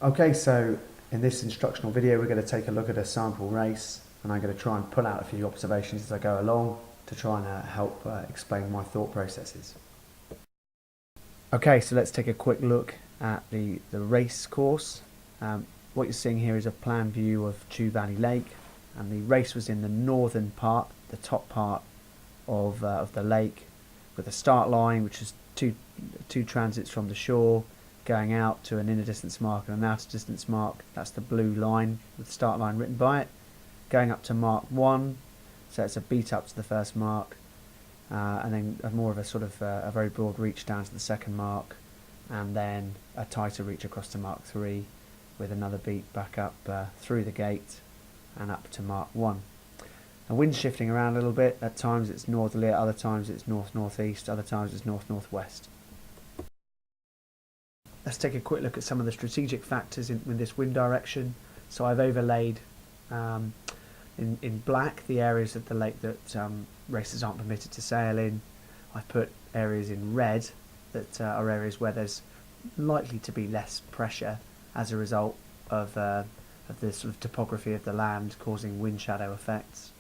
Okay, so in this instructional video we're going to take a look at a sample race, and I'm going to try and pull out a few observations as I go along to try and help explain my thought processes. Okay, so let's take a quick look at the race course. What you're seeing here is a plan view of Chew Valley Lake, and the race was in the northern part, the top part of the lake, with a start line which is two transits from the shore going out to an inner distance mark and an outer distance mark. That's the blue line with the start line written by it, going up to mark 1, so it's a beat up to the first mark, and then more of a sort of a very broad reach down to the second mark, and then a tighter reach across to mark 3 with another beat back up through the gate and up to mark 1. The wind's shifting around a little bit. At times it's northerly, at other times it's north-northeast, other times it's north-northwest. Let's take a quick look at some of the strategic factors in this wind direction. So I've overlaid in black the areas of the lake that racers aren't permitted to sail in. I've put areas in red that are areas where there's likely to be less pressure as a result of the sort of topography of the land causing wind shadow effects.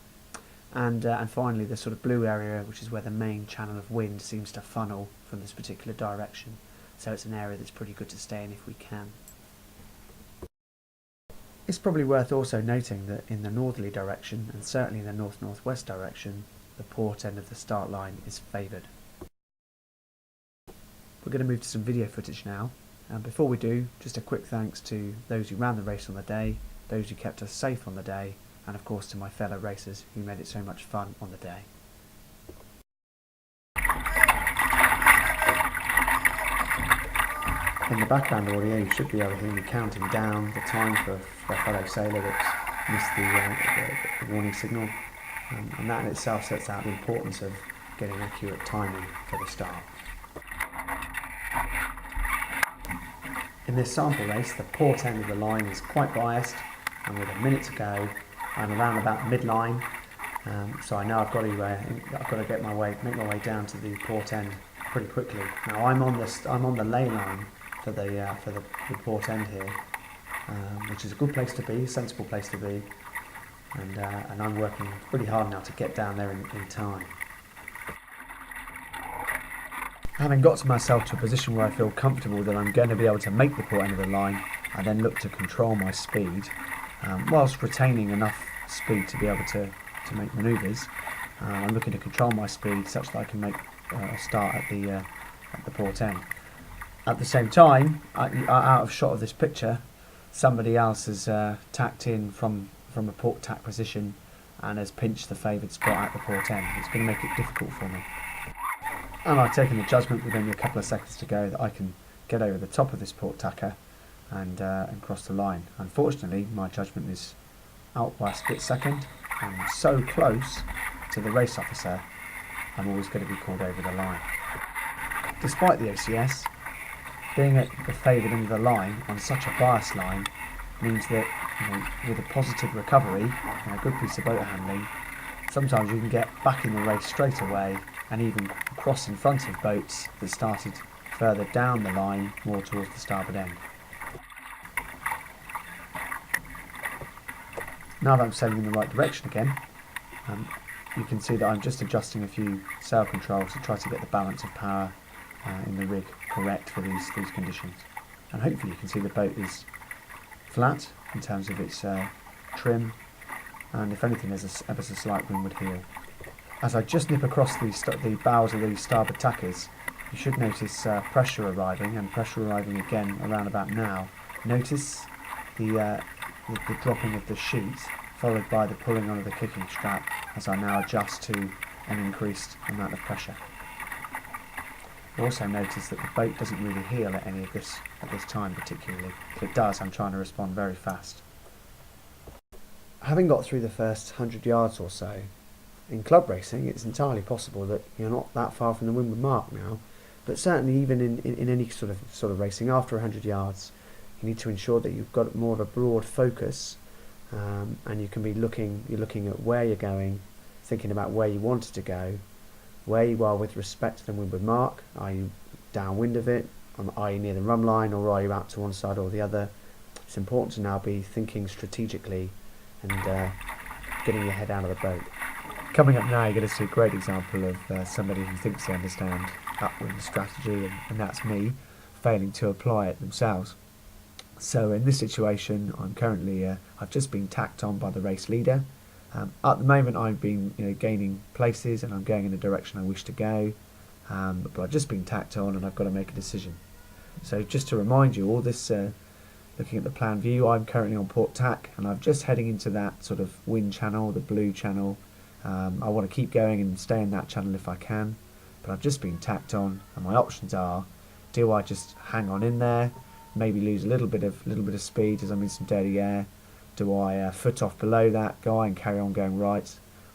And finally the sort of blue area, which is where the main channel of wind seems to funnel from this particular direction. So it's an area that's pretty good to stay in if we can. It's probably worth also noting that in the northerly direction, and certainly in the north-northwest direction, the port end of the start line is favoured. We're going to move to some video footage now, and before we do, just a quick thanks to those who ran the race on the day, those who kept us safe on the day, and of course to my fellow racers who made it so much fun on the day. In the background audio you should be able to hear me counting down the time for a fellow sailor that's missed the warning signal, and that in itself sets out the importance of getting accurate timing for the start. In this sample race the port end of the line is quite biased, and with a minute to go I'm around about midline, so I know I've got to make my way down to the port end pretty quickly. Now I'm on the ley line for the port end here, which is a good place to be, a sensible place to be, and I'm working pretty hard now to get down there in time. Having got myself to a position where I feel comfortable that I'm going to be able to make the port end of the line, I then look to control my speed, whilst retaining enough speed to be able to make manoeuvres. I'm looking to control my speed such that I can make a start at the port end. At the same time, out of shot of this picture, somebody else has tacked in from a port tack position and has pinched the favoured spot at the port end. It's going to make it difficult for me. And I've taken the judgment with only a couple of seconds to go that I can get over the top of this port tacker and cross the line. Unfortunately, my judgment is out by a split second. I'm so close to the race officer, I'm always going to be called over the line. Despite the OCS, being at the favoured end of the line on such a biased line means that, with a positive recovery and a good piece of boat handling, sometimes you can get back in the race straight away and even cross in front of boats that started further down the line, more towards the starboard end. Now that I'm sailing in the right direction again, you can see that I'm just adjusting a few sail controls to try to get the balance of power in the rig correct for these conditions. And hopefully you can see the boat is flat in terms of its trim, and if anything there's ever so slight windward heel. As I just nip across the bows of these starboard tackers, you should notice pressure arriving, and pressure arriving again around about now. Notice the dropping of the sheet followed by the pulling on of the kicking strap as I now adjust to an increased amount of pressure. Also notice that the boat doesn't really heel at any of this at this time particularly. If it does, I'm trying to respond very fast. Having got through the first 100 yards or so, in club racing it's entirely possible that you're not that far from the windward mark now, but certainly even in any sort of racing after 100 yards, you need to ensure that you've got more of a broad focus, and you can be you're looking at where you're going, thinking about where you wanted to go, where you are with respect to the windward mark. Are you downwind of it? Are you near the run line, or are you out to one side or the other? it's important to now be thinking strategically and getting your head out of the boat. Coming up now, you're going to see a great example of somebody who thinks they understand upwind strategy, and that's me failing to apply it themselves. So in this situation, I'm currently I've just been tacked on by the race leader. At the moment, I've been gaining places and I'm going in the direction I wish to go, but I've just been tacked on and I've got to make a decision. So just to remind you, all this looking at the plan view, I'm currently on port tack and I'm just heading into that sort of wind channel, the blue channel. I want to keep going and stay in that channel if I can, but I've just been tacked on, and my options are: do I just hang on in there, maybe lose a little bit of speed as I'm in some dirty air? Do I foot off below that guy and carry on going right,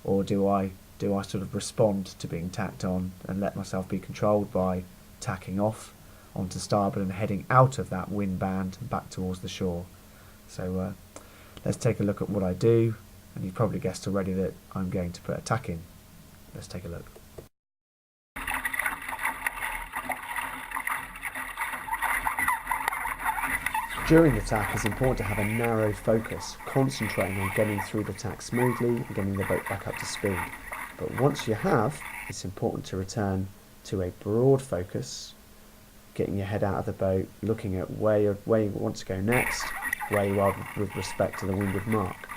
or do I sort of respond to being tacked on and let myself be controlled by tacking off onto starboard and heading out of that wind band and back towards the shore? So let's take a look at what I do, and you've probably guessed already that I'm going to put a tack in. Let's take a look. During the tack, it's important to have a narrow focus, concentrating on getting through the tack smoothly and getting the boat back up to speed. But once you have, it's important to return to a broad focus, getting your head out of the boat, looking at where you want to go next, where you are with respect to the windward mark.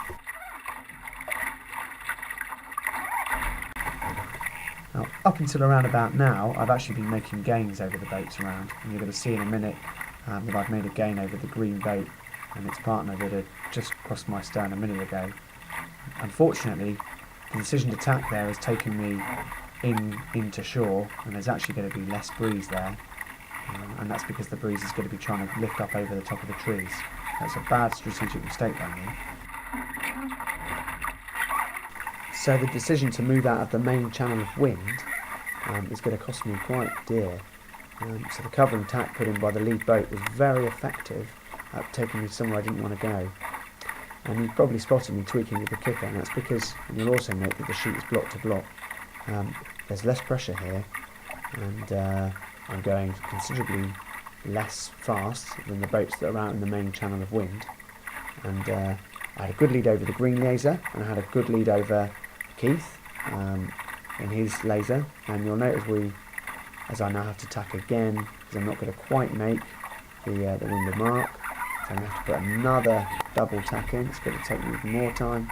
Now, up until around about now, I've actually been making gains over the boats around, and you're going to see in a minute that I've made a gain over the green boat and its partner that had just crossed my stern a minute ago. Unfortunately, the decision to tack there has taken me into shore, and there's actually going to be less breeze there, and that's because the breeze is going to be trying to lift up over the top of the trees. That's a bad strategic mistake by me. So the decision to move out of the main channel of wind is going to cost me quite dear. So the cover and tack put in by the lead boat was very effective at taking me somewhere I didn't want to go. And you've probably spotted me tweaking with the kicker, and that's because, and you'll also note that the sheet is block to block. There's less pressure here, and I'm going considerably less fast than the boats that are out in the main channel of wind. And I had a good lead over the green laser, and I had a good lead over Keith in his laser, and you'll notice as I now have to tack again, because I'm not going to quite make the windward mark, so I'm going to have to put another double tack in. It's going to take me even more time.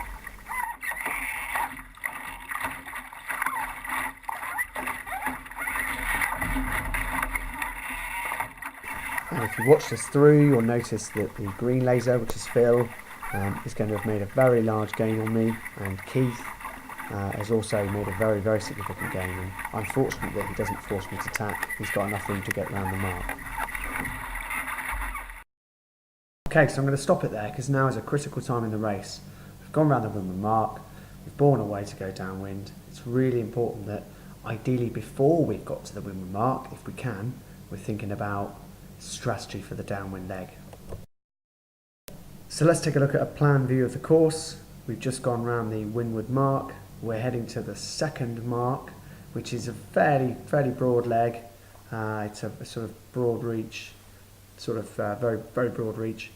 And if you watch this through, you'll notice that the green laser, which is Phil, is going to have made a very large gain on me, and Keith has also made a very, very significant gain, and I'm fortunate that he doesn't force me to tack. He's got enough room to get round the mark. Okay, so I'm going to stop it there because now is a critical time in the race. We've gone round the windward mark, we've borne away to go downwind. It's really important that ideally before we've got to the windward mark, if we can, we're thinking about strategy for the downwind leg. So let's take a look at a plan view of the course. We've just gone round the windward mark. We're heading to the second mark, which is a fairly broad leg. It's a sort of broad reach, very, very broad reach.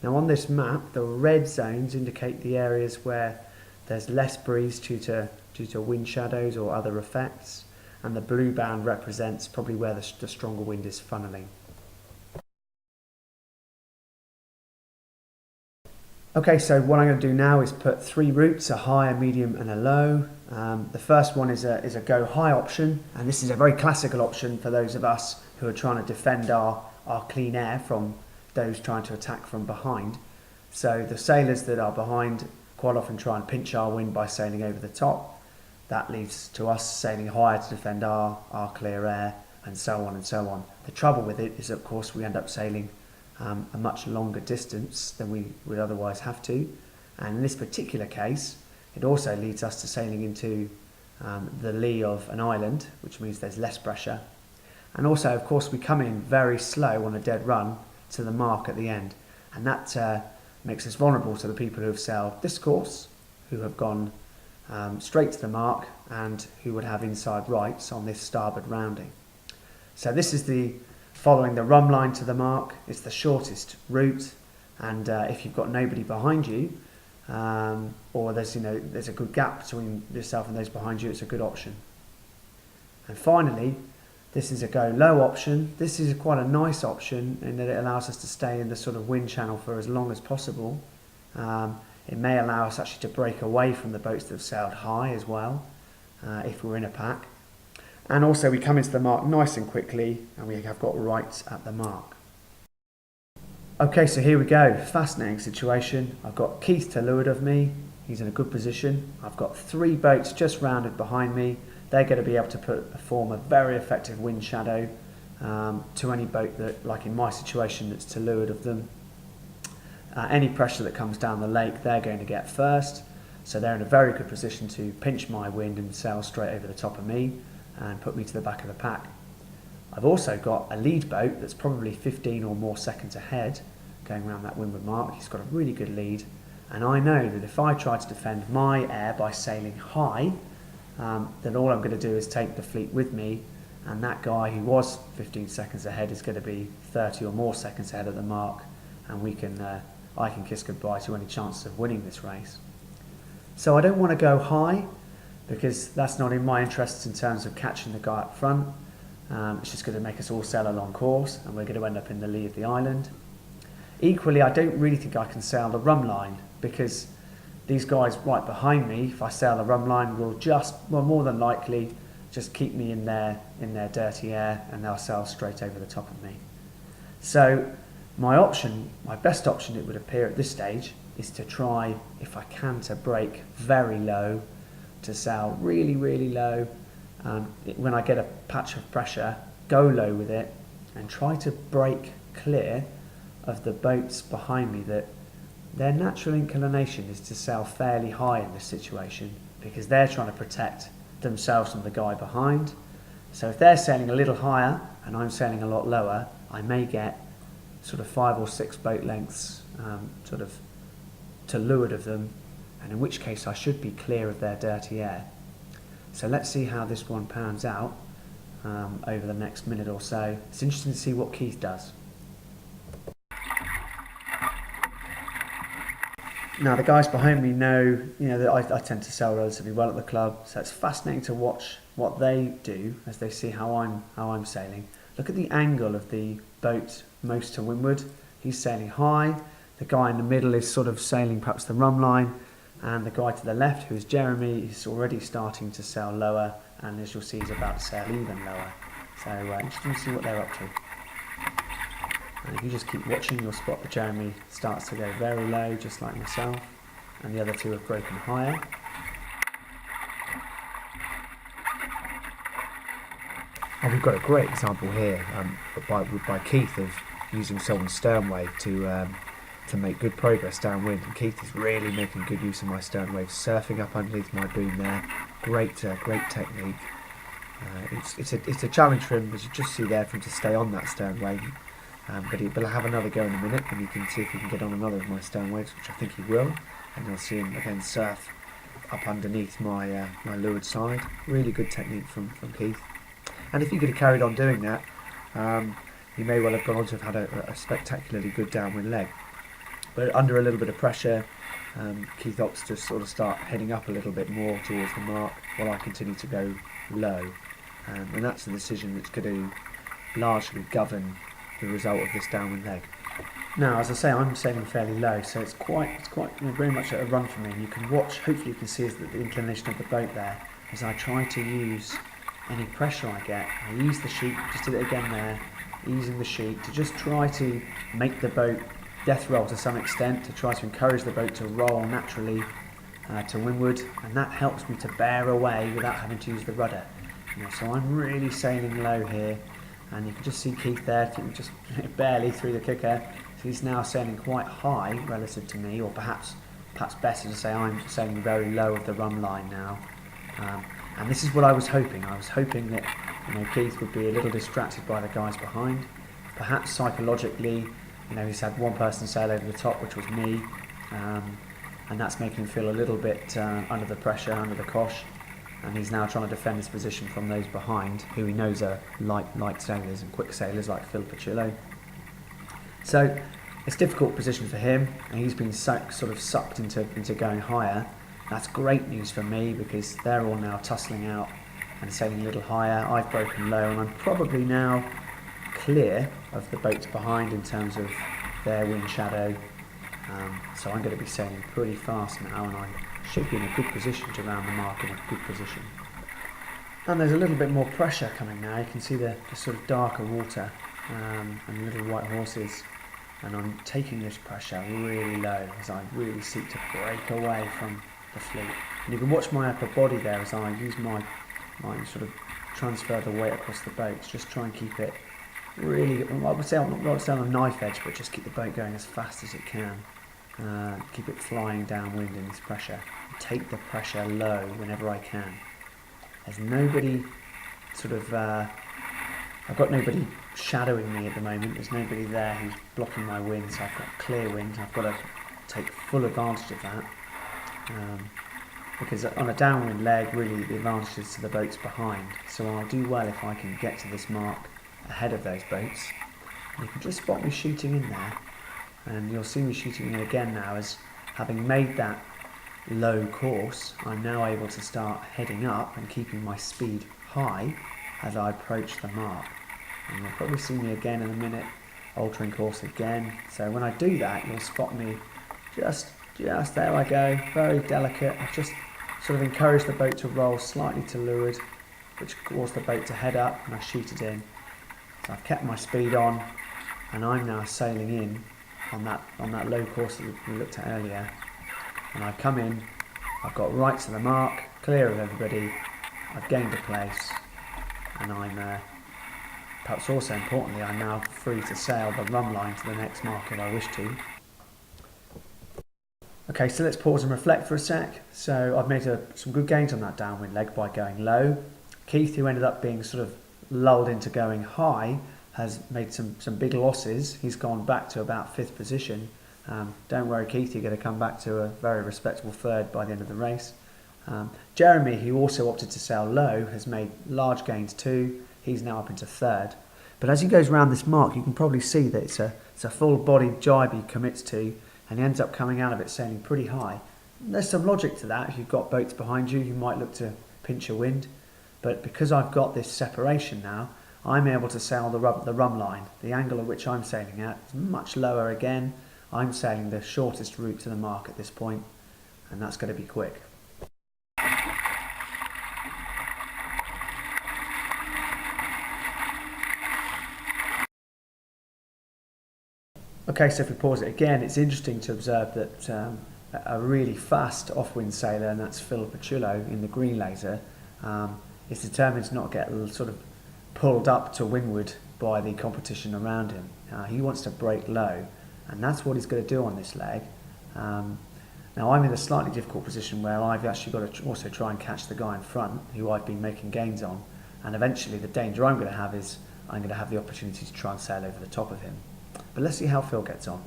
Now on this map, the red zones indicate the areas where there's less breeze due to wind shadows or other effects, and the blue band represents probably where the stronger wind is funneling. Okay, so what I'm going to do now is put 3 routes, a high, a medium and a low. The first one is a go high option, and this is a very classical option for those of us who are trying to defend our clean air from those trying to attack from behind. So the sailors that are behind quite often try and pinch our wind by sailing over the top. That leads to us sailing higher to defend our clear air, and so on and so on. The trouble with it is, of course, we end up sailing a much longer distance than we would otherwise have to, and in this particular case it also leads us to sailing into the lee of an island, which means there's less pressure, and also of course we come in very slow on a dead run to the mark at the end, and that makes us vulnerable to the people who have sailed this course, who have gone straight to the mark and who would have inside rights on this starboard rounding. So this is following the rum line to the mark. It's the shortest route. And if you've got nobody behind you, or there's a good gap between yourself and those behind you, it's a good option. And finally, this is a go low option. This is quite a nice option in that it allows us to stay in the sort of wind channel for as long as possible. It may allow us actually to break away from the boats that have sailed high as well, if we're in a pack. And also we come into the mark nice and quickly, and we have got right at the mark. Okay, so here we go. Fascinating situation. I've got Keith to leeward of me. He's in a good position. I've got 3 boats just rounded behind me. They're going to be able to form a very effective wind shadow to any boat that, like in my situation, that's to leeward of them. Any pressure that comes down the lake, they're going to get first. So they're in a very good position to pinch my wind and sail straight over the top of me and put me to the back of the pack. I've also got a lead boat that's probably 15 or more seconds ahead going around that windward mark. He's got a really good lead, and I know that if I try to defend my air by sailing high, then all I'm going to do is take the fleet with me, and that guy who was 15 seconds ahead is going to be 30 or more seconds ahead of the mark, and I can kiss goodbye to any chance of winning this race. So I don't want to go high, because that's not in my interests in terms of catching the guy up front. It's just going to make us all sail a long course, and we're going to end up in the lee of the island. Equally, I don't really think I can sail the rum line, because these guys right behind me, if I sail the rum line, will more than likely just keep me in their dirty air, and they'll sail straight over the top of me. So my best option, it would appear at this stage, is to try, if I can, to break very low, to sail really, really low. When I get a patch of pressure, go low with it and try to break clear of the boats behind me that their natural inclination is to sail fairly high in this situation, because they're trying to protect themselves from the guy behind. So if they're sailing a little higher and I'm sailing a lot lower, I may get sort of 5 or 6 boat lengths sort of to leeward of them, and in which case I should be clear of their dirty air. So let's see how this one pans out over the next minute or so. It's interesting to see what Keith does. Now the guys behind me know, that I tend to sail relatively well at the club, so it's fascinating to watch what they do as they see how I'm sailing. Look at the angle of the boat most to windward. He's sailing high. The guy in the middle is sort of sailing perhaps the rum line, and the guy to the left, who is Jeremy, is already starting to sail lower, and as you'll see, he's about to sail even lower. So interesting to see what they're up to. And if you just keep watching, you'll spot that Jeremy starts to go very low, just like myself, and the other two have broken higher. And we've got a great example here by Keith of using someone's stern wave to make good progress downwind, and Keith is really making good use of my stern wave, surfing up underneath my boom there. Great technique. It's a challenge for him, as you just see there, for him to stay on that stern wave. But he'll have another go in a minute, and you can see if he can get on another of my stern waves, which I think he will. And you'll see him again surf up underneath my leeward side. Really good technique from Keith. And if he could have carried on doing that, he may well have gone on to have had a spectacularly good downwind leg. But under a little bit of pressure, Keith opts to sort of start heading up a little bit more towards the mark, while I continue to go low. And that's a decision that's going to largely govern the result of this downwind leg. Now, as I say, I'm sailing fairly low, so it's quite very much at a run for me. And you can watch, hopefully you can see the inclination of the boat there, as I try to use any pressure I get. I ease the sheet, just did it again there, easing the sheet to just try to make the boat death roll to some extent, to try to encourage the boat to roll naturally to windward, and that helps me to bear away without having to use the rudder. So I'm really sailing low here, and you can just see Keith there, just barely through the kicker. So he's now sailing quite high relative to me, or perhaps better to say I'm sailing very low of the rum line now. And this is what I was hoping. I was hoping that Keith would be a little distracted by the guys behind. Perhaps psychologically, he's had one person sail over the top, which was me, and that's making him feel a little bit under the pressure, under the cosh, and he's now trying to defend his position from those behind, who he knows are light sailors and quick sailors like Phil Pacillo. So It's a difficult position for him, and he's been sort of sucked into going higher. That's great news for me because they're all now tussling out and sailing a little higher. I've broken low, and I'm probably now clear of the boats behind in terms of their wind shadow. So I'm going to be sailing pretty fast now, and I should be in a good position to round the mark in a good position. And there's a little bit more pressure coming now. You can see the sort of darker water and little white horses. And I'm taking this pressure really low as I really seek to break away from the fleet. And you can watch my upper body there as I use my sort of transfer the weight across the boats. Just try and keep it really, I would say not on a knife edge, but just keep the boat going as fast as it can. Keep it flying downwind in this pressure. Take the pressure low whenever I can. There's nobody sort of, I've got nobody shadowing me at the moment. There's nobody there who's blocking my wind, so I've got clear wind. I've got to take full advantage of that. Because on a downwind leg, really the advantage is to the boats behind. So I'll do well if I can get to this mark ahead of those boats. And you can just spot me shooting in there. And you'll see me shooting in again now, as having made that low course, I'm now able to start heading up and keeping my speed high as I approach the mark. And you'll probably see me again in a minute, altering course again. So when I do that, you'll spot me just there I go, very delicate. I've just sort of encouraged the boat to roll slightly to leeward, which caused the boat to head up, and I shoot it in. So I've kept my speed on, and I'm now sailing in on that low course that we looked at earlier. And I come in, I've got right to the mark, clear of everybody, I've gained a place, and I'm, perhaps also importantly, I'm now free to sail the run line to the next mark if I wish to. Okay, so let's pause and reflect for a sec. So I've made some good gains on that downwind leg by going low. Keith, who ended up being sort of lulled into going high, has made some big losses. He's gone back to about 5th position. Don't worry, Keith, you're going to come back to a very respectable 3rd by the end of the race. Jeremy, who also opted to sail low, has made large gains too. He's now up into 3rd. But as he goes round this mark, you can probably see that it's a full-bodied jibe he commits to, and he ends up coming out of it sailing pretty high. There's some logic to that. If you've got boats behind you, you might look to pinch a wind. But because I've got this separation now, I'm able to sail the rum line. The angle at which I'm sailing at is much lower again. I'm sailing the shortest route to the mark at this point, and that's going to be quick. Okay, so if we pause it again, it's interesting to observe that a really fast off-wind sailor, and that's Phil Pachullo in the green laser, is determined to not get sort of pulled up to windward by the competition around him. He wants to break low, and that's what he's going to do on this leg. Now I'm in a slightly difficult position where I've actually got to also try and catch the guy in front, who I've been making gains on, and eventually the danger I'm going to have is I'm going to have the opportunity to try and sail over the top of him. But let's see how Phil gets on.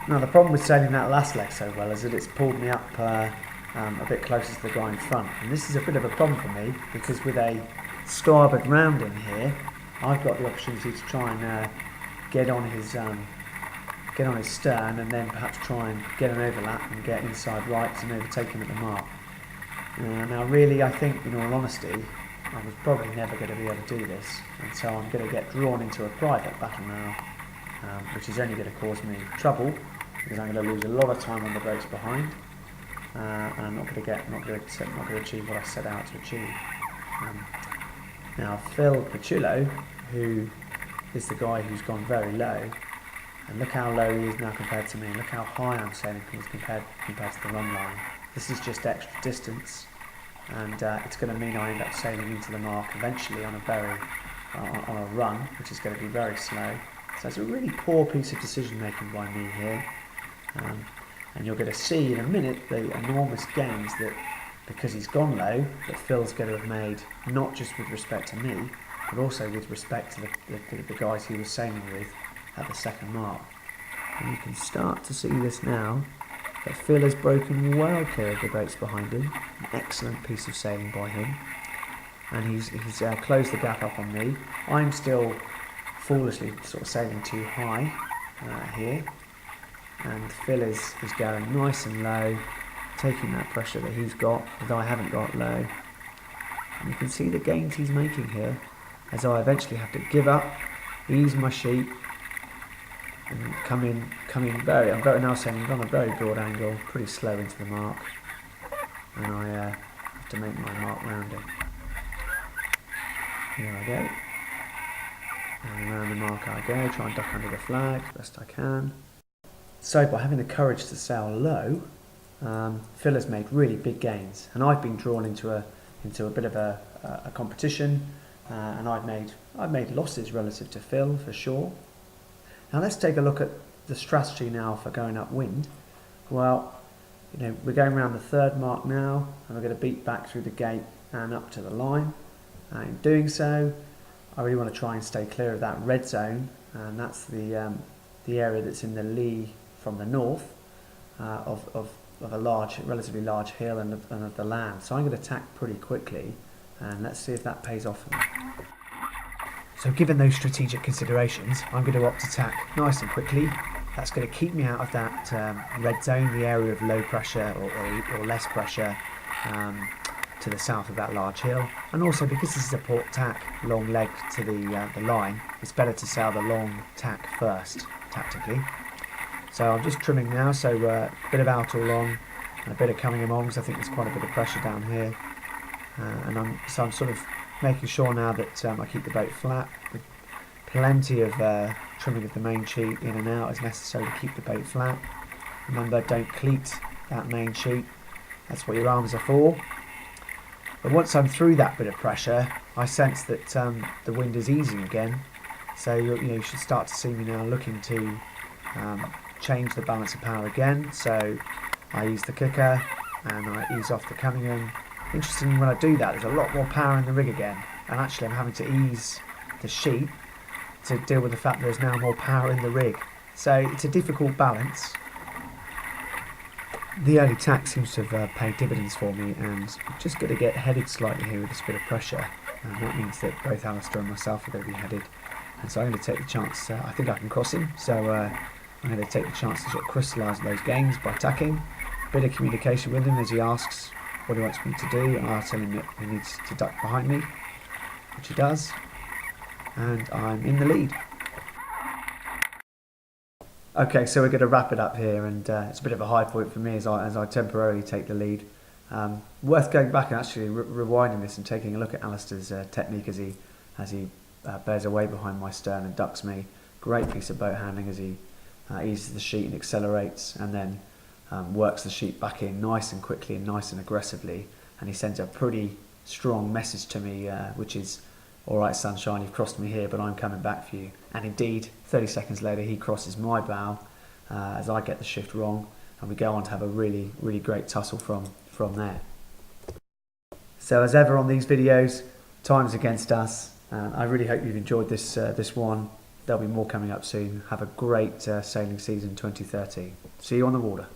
Now the problem with sailing that last leg so well is that it's pulled me up a bit closer to the guy in front, and this is a bit of a problem for me because with a starboard rounding here, I've got the opportunity to try and get on his stern and then perhaps try and get an overlap and get inside rights and overtake him at the mark. Now really I think, in all honesty, I was probably never going to be able to do this, and so I'm going to get drawn into a private battle now, which is only going to cause me trouble because I'm going to lose a lot of time on the boats behind, and I'm not going to achieve what I set out to achieve. Now Phil Pachullo, who is the guy who's gone very low, and look how low he is now compared to me, and look how high I'm sailing compared to the run line. This is just extra distance, and it's going to mean I end up sailing into the mark eventually on a run, which is going to be very slow. So it's a really poor piece of decision making by me here, and you're going to see in a minute the enormous gains that, because he's gone low, that Phil's going to have made, not just with respect to me, but also with respect to the guys he was sailing with at the second mark. And you can start to see this now, that Phil has broken well clear of the boats behind him. An excellent piece of sailing by him. And he's closed the gap up on me. I'm still foolishly sort of sailing too high here. And Phil is going nice and low, taking that pressure that he's got, that I haven't got low. And you can see the gains he's making here, as I eventually have to give up, ease my sheet, and come in I'm now sailing on a very broad angle, pretty slow into the mark, and I have to make my mark round it. Here I go, and around the mark I go, try and duck under the flag as best I can. So by having the courage to sail low, Phil has made really big gains, and I've been drawn into a bit of a competition, and I've made losses relative to Phil for sure. Now let's take a look at the strategy now for going upwind. Well, we're going around the third mark now, and we're going to beat back through the gate and up to the line. In doing so, I really want to try and stay clear of that red zone, and that's the area that's in the lee from the north of a relatively large hill and of the land. So I'm going to attack pretty quickly, and let's see if that pays off for me. So given those strategic considerations, I'm going to opt to tack nice and quickly. That's going to keep me out of that red zone, the area of low pressure or less pressure to the south of that large hill. And also, because this is a port tack, long leg to the line, it's better to sail the long tack first, tactically. So I'm just trimming now, so a bit of out all on, and a bit of coming along, because I think there's quite a bit of pressure down here. And I'm sort of making sure now that I keep the boat flat, with plenty of trimming of the main sheet in and out as necessary to keep the boat flat. Remember, don't cleat that main sheet, that's what your arms are for. But once I'm through that bit of pressure, I sense that the wind is easing again, so you should start to see me now looking to change the balance of power again. So I ease the kicker and I ease off the Cunningham. Interestingly, when I do that, there's a lot more power in the rig again, and actually I'm having to ease the sheet to deal with the fact that there's now more power in the rig. So it's a difficult balance. The early tack seems to have paid dividends for me, and I'm just going to get headed slightly here with this bit of pressure, and that means that both Alistair and myself are going to be headed, and so I'm going to take the chance. I think I can cross him, so I'm going to take the chance to sort of crystallise those gains by tacking. A bit of communication with him as he asks what he wants me to do, and I'll tell him that he needs to duck behind me, which he does, and I'm in the lead. Okay, so we're going to wrap it up here, and it's a bit of a high point for me as I temporarily take the lead. Worth going back and actually rewinding this and taking a look at Alistair's technique as he bears away behind my stern and ducks me. Great piece of boat handling as he eases the sheet and accelerates, and then works the sheet back in nice and quickly and nice and aggressively, and he sends a pretty strong message to me, which is, alright sunshine, you've crossed me here, but I'm coming back for you. And indeed, 30 seconds later he crosses my bow as I get the shift wrong, and we go on to have a really, really great tussle from there. So as ever on these videos, time's against us. I really hope you've enjoyed this one. There'll be more coming up soon. Have a great sailing season 2013. See you on the water.